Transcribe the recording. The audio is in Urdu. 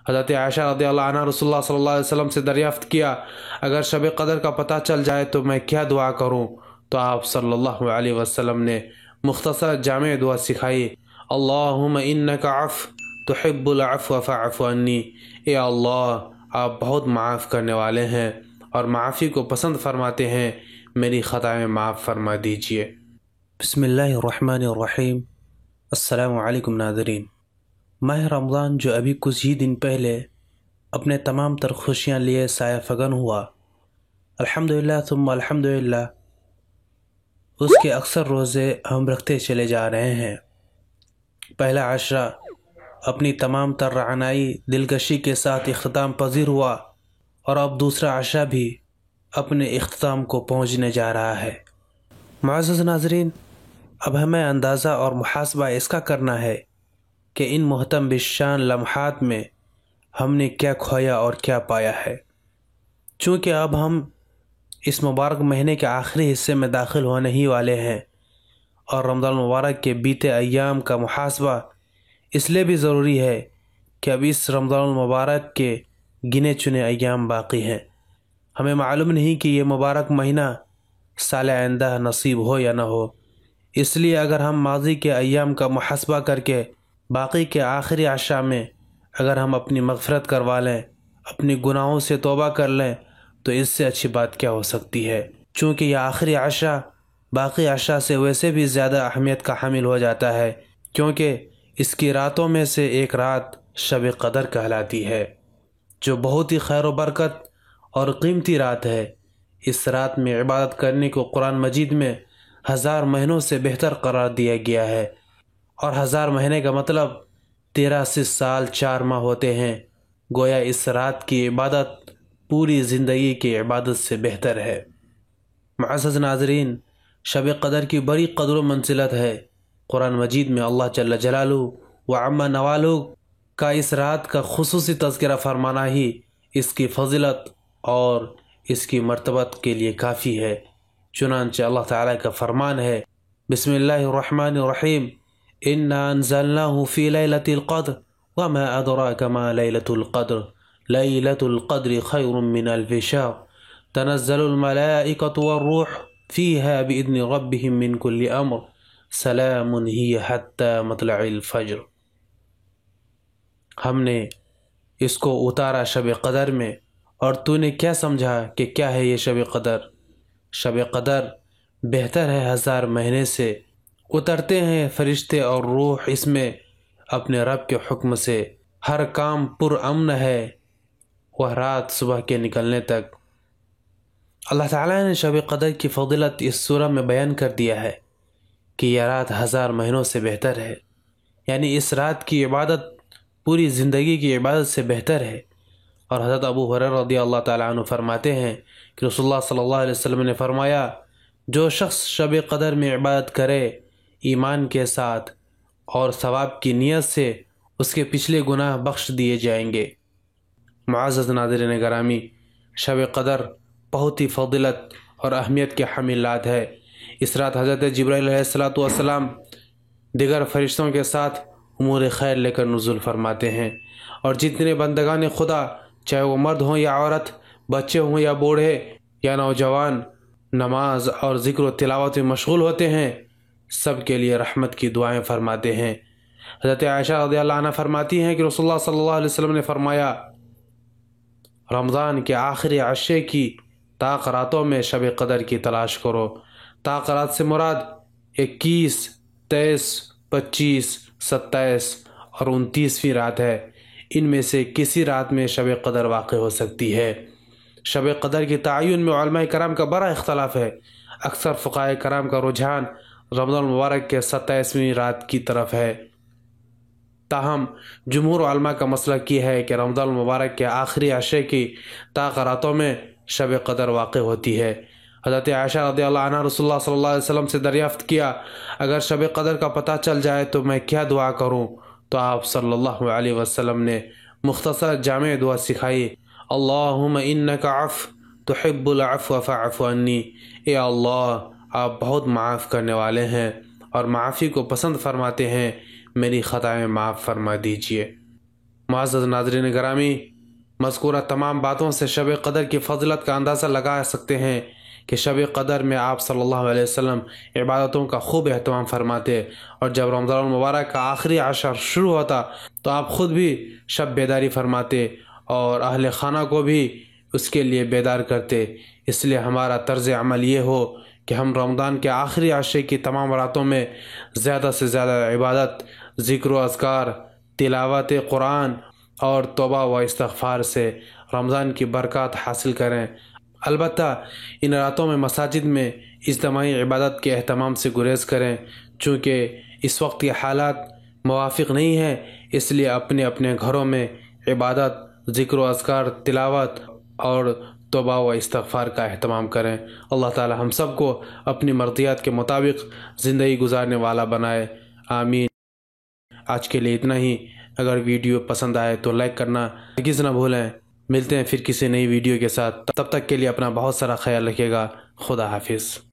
حضرت عائشہ رضی اللہ عنہ رسول اللہ صلی اللہ علیہ وسلم سے دریافت کیا اگر شب قدر کا پتہ چل جائے تو میں کیا دعا کروں؟ تو آپ صلی اللہ علیہ وسلم نے مختصر جامع دعا سکھائی، اللہم انک عفو تحب العفو فاعف عنی، اے اللہ آپ بہت معاف کرنے والے ہیں اور معافی کو پسند فرماتے ہیں، میری خطائیں معاف فرما دیجیے۔ بسم اللہ الرحمن الرحیم۔ السلام علیکم ناظرین۔ ماہ رمضان جو ابھی کچھ ہی دن پہلے اپنے تمام تر خوشیاں لیے سایہ فگن ہوا، الحمدللہ ثم الحمدللہ اس کے اکثر روزے ہم رکھتے چلے جا رہے ہیں۔ پہلا عشرہ اپنی تمام تر رعنائی دلکشی کے ساتھ اختتام پذیر ہوا اور اب دوسرا عشرہ بھی اپنے اختتام کو پہنچنے جا رہا ہے۔ معزز ناظرین، اب ہمیں اندازہ اور محاسبہ اس کا کرنا ہے کہ ان محتم بالشان لمحات میں ہم نے کیا کھویا اور کیا پایا ہے۔ چونکہ اب ہم اس مبارک مہینے کے آخری حصے میں داخل ہونے ہی والے ہیں اور رمضان المبارک کے بیتے ایام کا محاسبہ اس لیے بھی ضروری ہے کہ اب اس رمضان المبارک کے گنے چنے ایام باقی ہیں۔ ہمیں معلوم نہیں کہ یہ مبارک مہینہ سال آئندہ نصیب ہو یا نہ ہو، اس لیے اگر ہم ماضی کے ایام کا محاسبہ کر کے باقی کے آخری عشرہ میں اگر ہم اپنی مغفرت کروا لیں، اپنی گناہوں سے توبہ کر لیں، تو اس سے اچھی بات کیا ہو سکتی ہے۔ چونکہ یہ آخری عشرہ باقی عشرہ سے ویسے بھی زیادہ اہمیت کا حامل ہو جاتا ہے، کیونکہ اس کی راتوں میں سے ایک رات شب قدر کہلاتی ہے، جو بہت ہی خیر و برکت اور قیمتی رات ہے۔ اس رات میں عبادت کرنے کو قرآن مجید میں 1000 مہینوں سے بہتر قرار دیا گیا ہے، اور 1000 مہینے کا مطلب 83 سال 4 ماہ ہوتے ہیں۔ گویا اس رات کی عبادت پوری زندگی کی عبادت سے بہتر ہے۔ معزز ناظرین، شب قدر کی بڑی قدر و منزلت ہے۔ قرآن مجید میں اللہ جل جلالہ و عم نوالہ کا اس رات کا خصوصی تذکرہ فرمانا ہی اس کی فضیلت اور اس کی مرتبت کے لیے کافی ہے۔ چنانچہ اللہ تعالیٰ کا فرمان ہے، بسم اللہ الرحمن الرحیم، انا انزلناہ فی لیلۃ القدر وما ادراک ما لیلۃ القدر لیلۃ القدر خیر من الف شہر تنزل الملائکۃ والروح فیہا باذن ربہم من کل امر سلام ہی حتی مطلع الفجر۔ ہم نے اس کو اتارا شب قدر میں، اور تو نے کیا سمجھا کہ کیا ہے یہ شب قدر؟ شب قدر بہتر ہے 1000 مہینے سے۔ اترتے ہیں فرشتے اور روح اس میں اپنے رب کے حکم سے، ہر کام پر امن ہے وہ رات صبح کے نکلنے تک۔ اللہ تعالیٰ نے شب قدر کی فضیلت اس سورہ میں بیان کر دیا ہے کہ یہ رات 1000 مہینوں سے بہتر ہے، یعنی اس رات کی عبادت پوری زندگی کی عبادت سے بہتر ہے۔ اور حضرت ابو ہریرہ رضی اللہ تعالیٰ عنہ فرماتے ہیں کہ رسول اللہ صلی اللہ علیہ وسلم نے فرمایا، جو شخص شب قدر میں عبادت کرے ایمان کے ساتھ اور ثواب کی نیت سے، اس کے پچھلے گناہ بخش دیے جائیں گے۔ معزز ناظرین گرامی، شب قدر بہت ہی فضیلت اور اہمیت کے حاملات ہے۔ اس رات حضرت جبرائیل علیہ السلام دیگر فرشتوں کے ساتھ امور خیر لے کر نزول فرماتے ہیں، اور جتنے بندگان خدا، چاہے وہ مرد ہوں یا عورت، بچے ہوں یا بوڑھے یا نوجوان، نماز اور ذکر و تلاوت میں مشغول ہوتے ہیں، سب کے لیے رحمت کی دعائیں فرماتے ہیں۔ حضرت عائشہ رضی اللہ عنہ فرماتی ہیں کہ رسول اللہ صلی اللہ علیہ وسلم نے فرمایا، رمضان کے آخری عشرے کی طاق راتوں میں شب قدر کی تلاش کرو۔ طاق رات سے مراد 21، 23، 25، 27 اور 29ویں رات ہے۔ ان میں سے کسی رات میں شب قدر واقع ہو سکتی ہے۔ شب قدر کی تعین میں علماء کرام کا بڑا اختلاف ہے۔ اکثر فقہاء کرام کا رجحان رمضان المبارک کے 27ویں رات کی طرف ہے، تاہم جمہور علماء کا مسلک یہ ہے کہ رمضان المبارک کے آخری عشرے کی طاق راتوں میں شب قدر واقع ہوتی ہے۔ حضرت عائشہ رضی اللہ عنہ رسول اللہ صلی اللہ علیہ وسلم سے دریافت کیا اگر شب قدر کا پتہ چل جائے تو میں کیا دعا کروں؟ تو آپ صلی اللہ علیہ وسلم نے مختصر جامع دعا سکھائی، اللہم انک عفو تحب العفو فاعف عنی، اے اللہ آپ بہت معاف کرنے والے ہیں اور معافی کو پسند فرماتے ہیں، میری خطائیں معاف فرما دیجیے۔ معزز ناظرین گرامی، مذکورہ تمام باتوں سے شب قدر کی فضلت کا اندازہ لگا سکتے ہیں کہ شب قدر میں آپ صلی اللہ علیہ وسلم عبادتوں کا خوب اہتمام فرماتے، اور جب رمضان المبارک کا آخری عشر شروع ہوتا تو آپ خود بھی شب بیداری فرماتے اور اہل خانہ کو بھی اس کے لیے بیدار کرتے۔ اس لیے ہمارا طرز عمل یہ ہو کہ ہم رمضان کے آخری عشرے کی تمام راتوں میں زیادہ سے زیادہ عبادت، ذکر و اذکار، تلاوت قرآن اور توبہ و استغفار سے رمضان کی برکات حاصل کریں۔ البتہ ان راتوں میں مساجد میں اجتماعی عبادت کے اہتمام سے گریز کریں، چونکہ اس وقت کے حالات موافق نہیں ہیں، اس لیے اپنے اپنے گھروں میں عبادت، ذکر و اذکار، تلاوت اور توبہ و استغفار کا اہتمام کریں۔ اللہ تعالی ہم سب کو اپنی مرضیات کے مطابق زندگی گزارنے والا بنائے، آمین۔ آج کے لیے اتنا ہی۔ اگر ویڈیو پسند آئے تو لائک کرنا ہرگز نہ بھولیں۔ ملتے ہیں پھر کسی نئی ویڈیو کے ساتھ، تب تک کے لیے اپنا بہت سارا خیال رکھیے گا۔ خدا حافظ۔